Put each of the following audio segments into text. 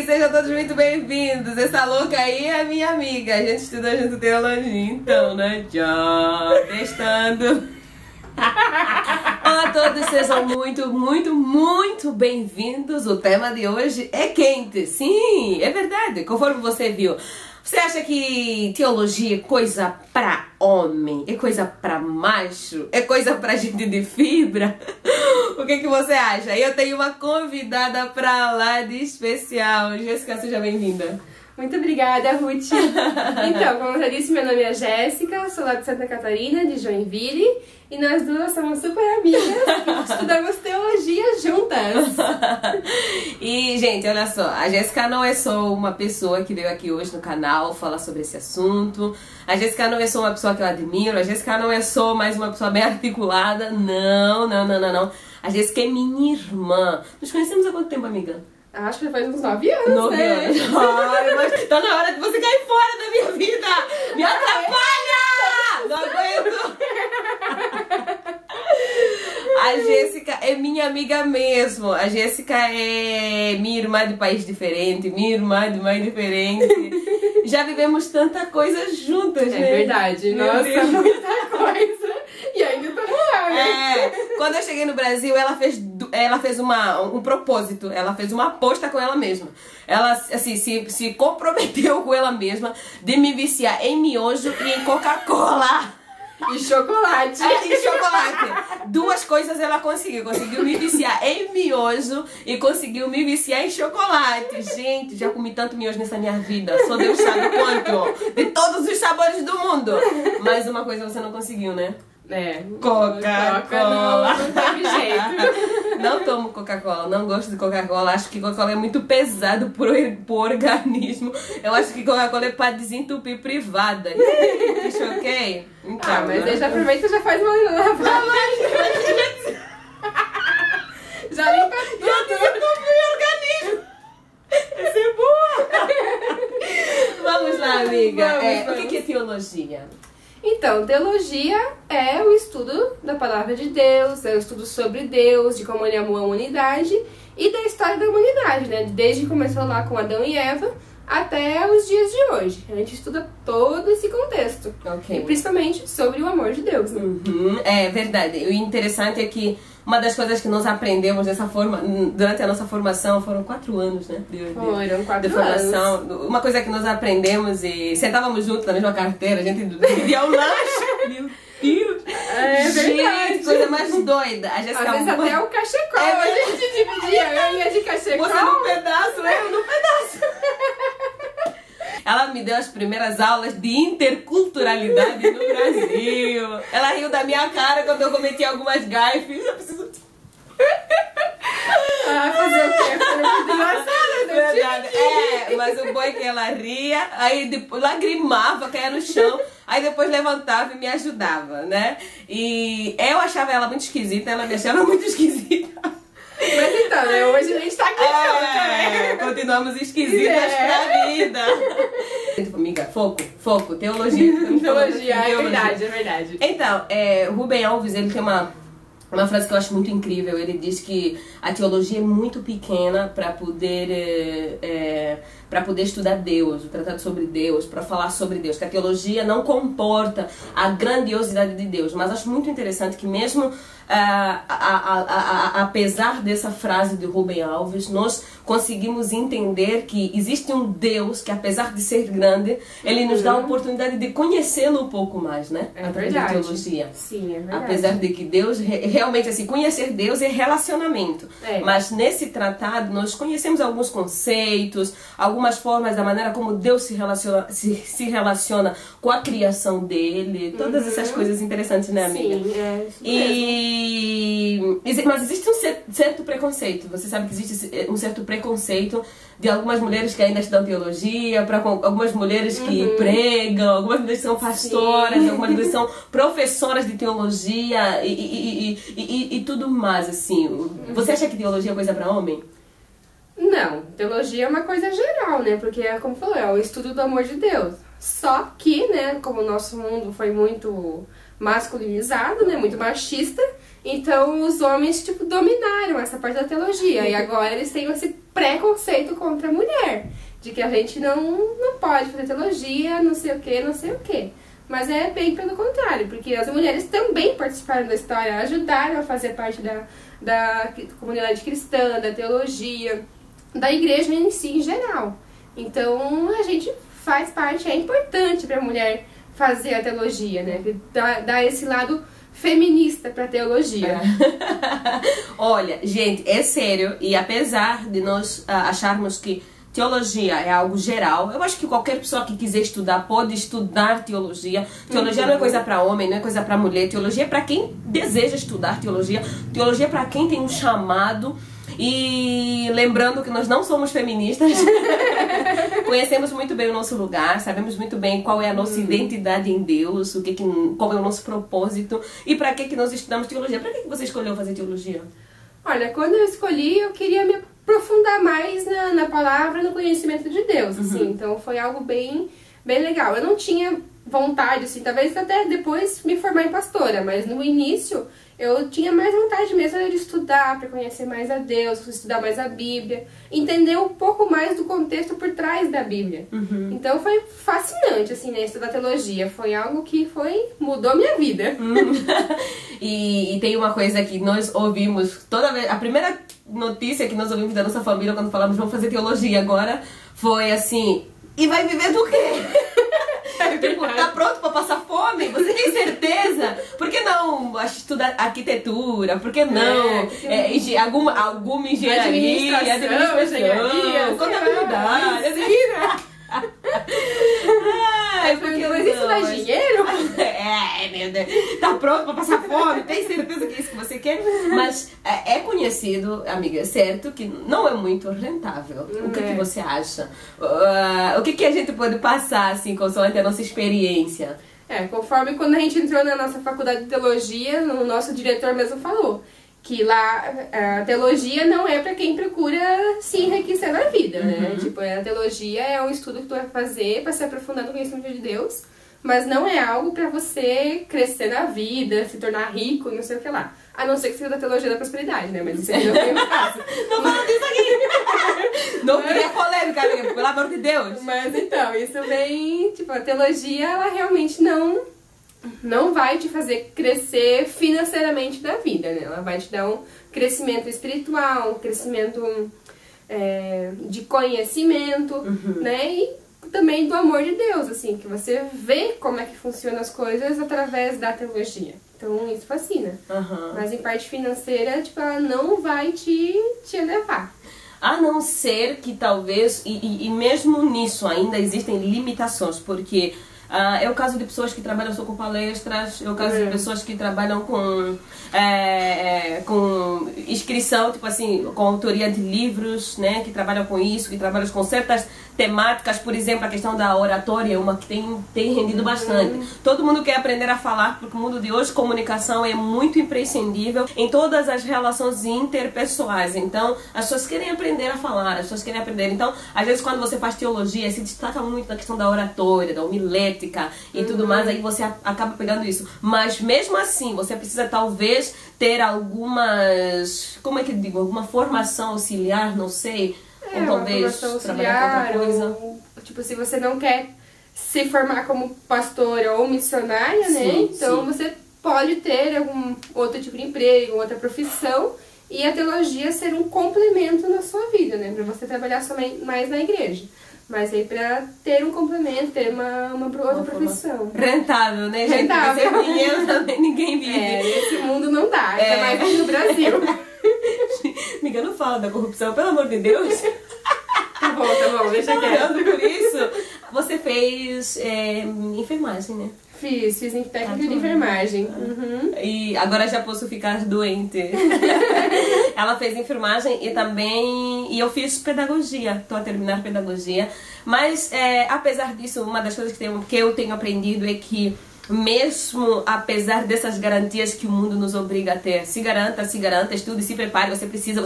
aí, sejam todos muito bem-vindos. Essa louca aí é a minha amiga. A gente estudou junto teologia, então, né? Já testando. Olá a todos, sejam muito bem-vindos. O tema de hoje é quente. Sim, é verdade, conforme você viu. Você acha que teologia é coisa pra homem? É coisa pra macho? É coisa pra gente de fibra? O que você acha? Eu tenho uma convidada pra lá de especial. Jéssica, seja bem-vinda. Muito obrigada, Ruth. Então, como eu já disse, meu nome é Jéssica, sou lá de Santa Catarina, de Joinville, e nós duas somos super amigas e estudamos teologia juntas. E, gente, olha só, a Jéssica não é só uma pessoa que veio aqui hoje no canal falar sobre esse assunto, a Jéssica não é só uma pessoa que eu admiro, a Jéssica não é só mais uma pessoa bem articulada, não. A Jéssica é minha irmã. Nos conhecemos há quanto tempo, amiga? Acho que faz uns 9 anos, 9 né? anos. Ai, mas tá na hora de você cair fora da minha vida! Me atrapalha! Não aguento! A Jéssica é minha amiga mesmo. A Jéssica é minha irmã de país diferente, minha irmã de mãe diferente. Já vivemos tanta coisa juntas, né? É verdade. Nossa, muita coisa. E ainda estamos lá, né? Quando eu cheguei no Brasil, ela fez um propósito. Ela fez uma aposta com ela mesma. Ela, assim, se comprometeu com ela mesma de me viciar em miojo e em Coca-Cola. E chocolate. E chocolate. Duas coisas ela conseguiu. Conseguiu me viciar em miojo e conseguiu me viciar em chocolate. Gente, já comi tanto miojo nessa minha vida. Só Deus sabe quanto. De todos os sabores do mundo. Mas uma coisa você não conseguiu, né? Coca-Cola. Não teve jeito. Não tomo Coca-Cola, não gosto de Coca-Cola. Acho que Coca-Cola é muito pesado pro organismo. Eu acho que Coca-Cola é pra desentupir privada. Me choquei? Então, mas aí já aproveita e já faz uma lavagem. Já limpa tudo. Já desentupir o organismo. Essa é boa. Vamos lá, amiga. Vamos. O que é teologia? Então, teologia é o estudo da palavra de Deus, é o estudo sobre Deus, de como ele amou a humanidade e da história da humanidade, né? Desde que começou lá com Adão e Eva até os dias de hoje. A gente estuda todo esse contexto. Okay. E principalmente sobre o amor de Deus. Né? É verdade. O interessante é que uma das coisas que nós aprendemos dessa forma, durante a nossa formação, foram 4 anos, né? Foram 4 formação. anos. Uma coisa que nós aprendemos e sentávamos juntos na mesma carteira, a gente dividia o lanche. Meu Deus! É verdade. Gente, coisa mais doida. A Às vezes até o cachecol a gente dividia. Eu ia de cachecol. Você no pedaço, eu no pedaço. Ela me deu as primeiras aulas de interculturalidade no Brasil. Ela riu da minha cara quando eu cometi algumas gafes. Eu preciso... fazer o quê? Foi muito engraçado, verdade. Mas o bom é que ela ria, aí depois lagrimava, caía no chão, aí depois levantava e me ajudava, né? E eu achava ela muito esquisita, ela me achava muito esquisita. Mas então, né? Hoje a gente tá aqui né? Continuamos esquisitas pra vida. Amiga, foco, teologia. Teologia, é verdade. Então, Rubem Alves, ele tem uma frase que eu acho muito incrível. Ele diz que a teologia é muito pequena para poder estudar Deus, o tratado sobre Deus, para falar sobre Deus, que a teologia não comporta a grandiosidade de Deus. Mas acho muito interessante que mesmo apesar dessa frase de Rubem Alves, nós conseguimos entender que existe um Deus que, apesar de ser grande, ele nos dá a oportunidade de conhecê-lo um pouco mais, né? Através da teologia. Sim, é verdade. Apesar de que Deus, realmente, assim, conhecer Deus é relacionamento. Mas nesse tratado nós conhecemos alguns conceitos, algumas formas da maneira como Deus se relaciona com a criação dele, todas essas coisas interessantes, né, amiga? Sim, mas existe um certo preconceito. Você sabe que existe um certo preconceito de algumas mulheres que ainda estudam teologia, para algumas mulheres que pregam, algumas mulheres que são pastoras, algumas mulheres que são professoras de teologia e tudo mais, assim. Você acha que teologia é coisa para homem? Não, teologia é uma coisa geral, né? Porque, como falou, é o estudo do amor de Deus. Só que, né, como o nosso mundo foi muito masculinizado, né, muito machista, Então os homens, tipo, dominaram essa parte da teologia. E agora eles têm esse preconceito contra a mulher. De que a gente não pode fazer teologia, não sei o que, não sei o que. Mas é bem pelo contrário, porque as mulheres também participaram da história, ajudaram a fazer parte da comunidade cristã, da teologia, da igreja em si, em geral. Então a gente faz parte, é importante para a mulher fazer a teologia, né? Dar esse lado feminista pra teologia. Olha, gente, é sério, e apesar de nós acharmos que teologia é algo geral, eu acho que qualquer pessoa que quiser estudar pode estudar teologia. Teologia não é coisa para homem, não é coisa para mulher. Teologia é para quem deseja estudar teologia. Teologia é para quem tem um chamado. E lembrando que nós não somos feministas, conhecemos muito bem o nosso lugar, sabemos muito bem qual é a nossa identidade em Deus, qual é o nosso propósito e para que nós estudamos teologia. Para que você escolheu fazer teologia? Olha, quando eu escolhi, eu queria me aprofundar mais na palavra, no conhecimento de Deus, assim. Então foi algo bem legal. Eu não tinha vontade, assim, talvez até depois me formar em pastora, mas no início eu tinha mais vontade mesmo de estudar, para conhecer mais a Deus, estudar mais a Bíblia, entender um pouco mais do contexto por trás da Bíblia. Então foi fascinante, assim, né, estudar teologia. Foi algo que mudou minha vida. E tem uma coisa que nós ouvimos toda vez, a primeira notícia que nós ouvimos da nossa família quando falamos vamos fazer teologia agora, foi assim, e vai viver do quê? Tipo, tá pronto pra passar fome? Você tem certeza? Por que não estudar arquitetura? Por que não alguma engenharia, administração, contabilidade, porque mas isso dá dinheiro? Meu Deus. Tá pronto pra passar fome? Tem certeza que é isso que você quer? Mas é conhecido, amiga, certo, que não é muito rentável. O que você acha? O que a gente pode passar, assim, consoante a nossa experiência? Conforme quando a gente entrou na nossa faculdade de teologia, o nosso diretor mesmo falou que lá a teologia não é pra quem procura se enriquecer na vida, né? Tipo, a teologia é um estudo que tu vai fazer pra se aprofundar no conhecimento de Deus, mas não é algo pra você crescer na vida, se tornar rico, não sei o que lá. A não ser que seja da teologia da prosperidade, né? Mas isso aqui não tem caso. Não fala disso aqui! Não queria polêmica, amiga, pelo amor de Deus! Mas então, isso vem... Tipo, a teologia, ela realmente não vai te fazer crescer financeiramente na vida, né? Ela vai te dar um crescimento espiritual, um crescimento de conhecimento, né? E também do amor de Deus, assim, que você vê como é que funcionam as coisas através da teologia. Então isso fascina. Mas em parte financeira, tipo, ela não vai te elevar. A não ser que talvez, e mesmo nisso ainda existem limitações, porque é o caso de pessoas que trabalham só com palestras, é o caso de pessoas que trabalham com inscrição, tipo assim, com autoria de livros, né, que trabalham com isso, que trabalham com certas temáticas, por exemplo, a questão da oratória é uma que tem rendido bastante. Todo mundo quer aprender a falar, porque o mundo de hoje, comunicação é muito imprescindível em todas as relações interpessoais. Então, as pessoas querem aprender a falar, as pessoas querem aprender. Então, às vezes, quando você faz teologia, se destaca muito na questão da oratória, da homilética e tudo mais, aí você acaba pegando isso. Mas, mesmo assim, você precisa, talvez, ter algumas, como é que eu digo, alguma formação auxiliar, não sei, ou talvez trabalhar com outra coisa. Ou, tipo, se você não quer se formar como pastora ou missionária, né? Então você pode ter algum outro tipo de emprego, outra profissão, e a teologia ser um complemento na sua vida, né? Pra você trabalhar somente mais na igreja. Mas aí pra ter um complemento, ter uma outra profissão. Rentável, né, gente? Rentável. Sem dinheiro também ninguém vive. Nesse mundo não dá, ainda mais aqui no Brasil. Amiga, não fala da corrupção, pelo amor de Deus. Tá bom, deixa quieto. Por isso, você fez enfermagem, né? Fiz técnica de enfermagem. E agora já posso ficar doente. Ela fez enfermagem e eu fiz pedagogia. Estou a terminar pedagogia. Mas, apesar disso, uma das coisas que eu tenho aprendido é que mesmo apesar dessas garantias que o mundo nos obriga a ter, se garanta, estude, se prepare, você precisa.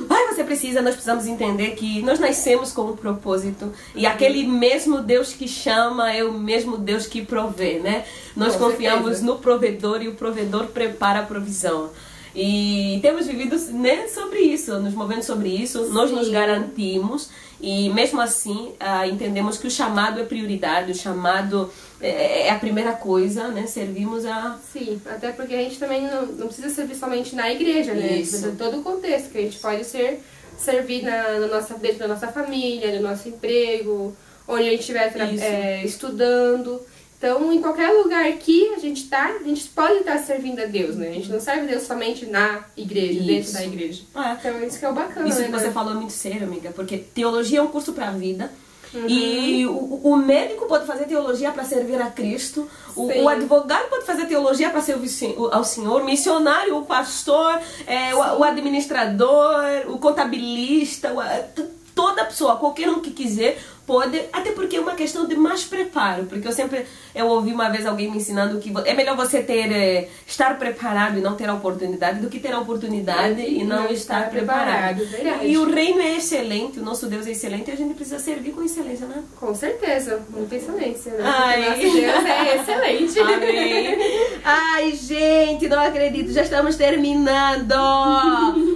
Ai, você nós precisamos entender que nós nascemos com um propósito. E aquele mesmo Deus que chama é o mesmo Deus que provê, né? Nós confiamos no provedor e o provedor prepara a provisão. E temos vivido, né, sobre isso, nos movendo sobre isso, nós nos garantimos e mesmo assim entendemos que o chamado é prioridade, o chamado é a primeira coisa, né, servimos a... Sim, até porque a gente também não precisa servir somente na igreja, né, isso. em todo o contexto, que a gente pode servir dentro da nossa família, no nosso emprego, onde a gente estiver estudando. Então, em qualquer lugar que a gente pode estar servindo a Deus, né? A gente não serve a Deus somente na igreja, dentro da igreja. Então, isso que é o bacana, isso né? que você falou é muito sério, amiga, porque teologia é um curso para a vida. E o médico pode fazer teologia para servir a Cristo, o advogado pode fazer teologia para servir ao Senhor, o missionário, o pastor, o administrador, o contabilista, toda pessoa, qualquer um que quiser pode, até porque é uma questão de mais preparo, porque eu ouvi uma vez alguém me ensinando que é melhor você estar preparado e não ter a oportunidade do que ter a oportunidade e não estar preparado. E o reino é excelente, o nosso Deus é excelente e a gente precisa servir com excelência, né? Com certeza, muita excelência, né? Porque nosso Deus é excelente. Amém. Ai, gente, não acredito, já estamos terminando.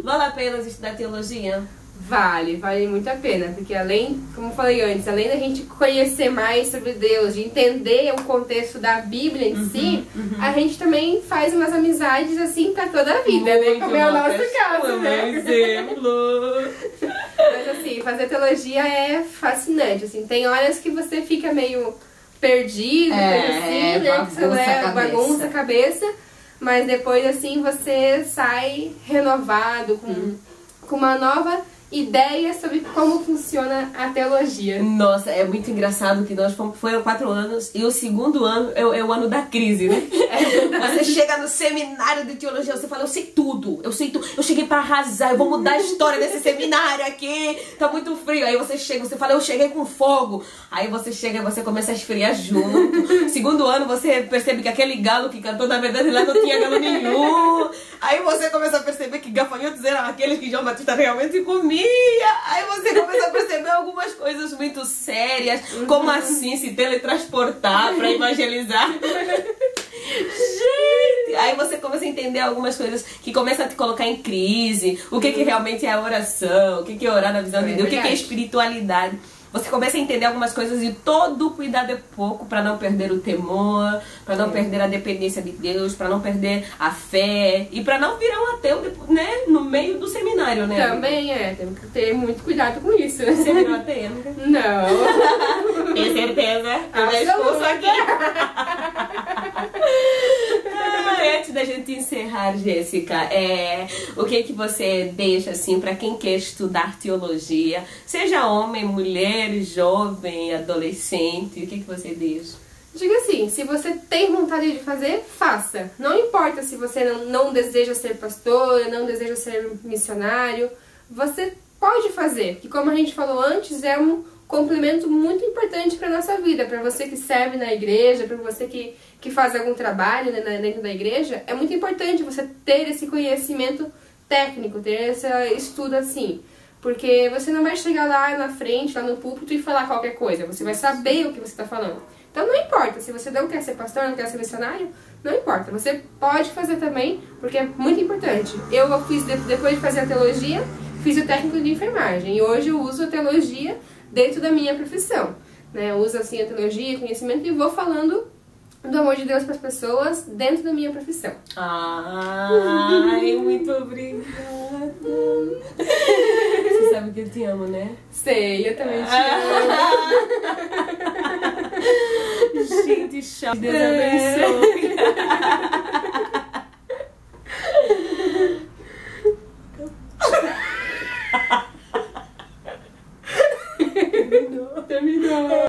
Vale a pena estudar teologia? Vale muito a pena, porque além, como eu falei antes, além da gente conhecer mais sobre Deus, de entender o contexto da Bíblia em si, a gente também faz umas amizades assim pra toda a vida, né? Como é o nosso caso, né? Exemplo. Mas assim, fazer teologia é fascinante, assim, tem horas que você fica meio perdido, assim, né? Que você bagunça a cabeça, mas depois assim você sai renovado, com uma nova ideia sobre como funciona a teologia. Nossa, é muito engraçado que nós foi há 4 anos e o segundo ano é o ano da crise, né? Você chega no seminário de teologia, você fala, eu sei tudo, eu cheguei pra arrasar, eu vou mudar a história desse seminário aqui, tá muito frio. Aí você chega, você fala, eu cheguei com fogo. Aí você chega e você começa a esfriar junto. Segundo ano você percebe que aquele galo que cantou, na verdade lá não tinha galo nenhum. Aí você começa a perceber que gafanhotos eram aqueles que João Batista realmente comia. Aí você começa a perceber algumas coisas muito sérias, como assim se teletransportar para evangelizar. Gente! Aí você começa a entender algumas coisas que começam a te colocar em crise. O que realmente é a oração, o que é orar na visão de Deus, o que é espiritualidade. Você começa a entender algumas coisas e todo cuidado é pouco para não perder o temor, para não perder a dependência de Deus, para não perder a fé e para não virar um ateu, né, no meio do seminário, né? Também temos que ter muito cuidado com isso. Você virou ateia, amiga? Não. Tem certeza? Eu já expulso aqui. Antes da gente encerrar, Jéssica, o que você deixa assim para quem quer estudar teologia, seja homem, mulher, jovem, adolescente, o que você deixa? Diga assim, se você tem vontade de fazer, faça. Não importa se você não deseja ser pastor, não deseja ser missionário, você pode fazer. Que como a gente falou antes, é um complemento muito importante para nossa vida, para você que serve na igreja, para você que faz algum trabalho, né, dentro da igreja, é muito importante você ter esse conhecimento técnico, ter esse estudo assim, porque você não vai chegar lá na frente, lá no púlpito e falar qualquer coisa, você vai saber o que você está falando. Então não importa, se você não quer ser pastor, não quer ser missionário, não importa, você pode fazer também, porque é muito importante. Eu fiz, depois de fazer a teologia, fiz o técnico de enfermagem, e hoje eu uso a teologia dentro da minha profissão, né? Eu uso assim a teologia, conhecimento e vou falando do amor de Deus para as pessoas dentro da minha profissão. Ai, muito obrigada. Você sabe que eu te amo, né? Sei, eu também te amo. Gente, tchau. Deus abençoe. Terminou.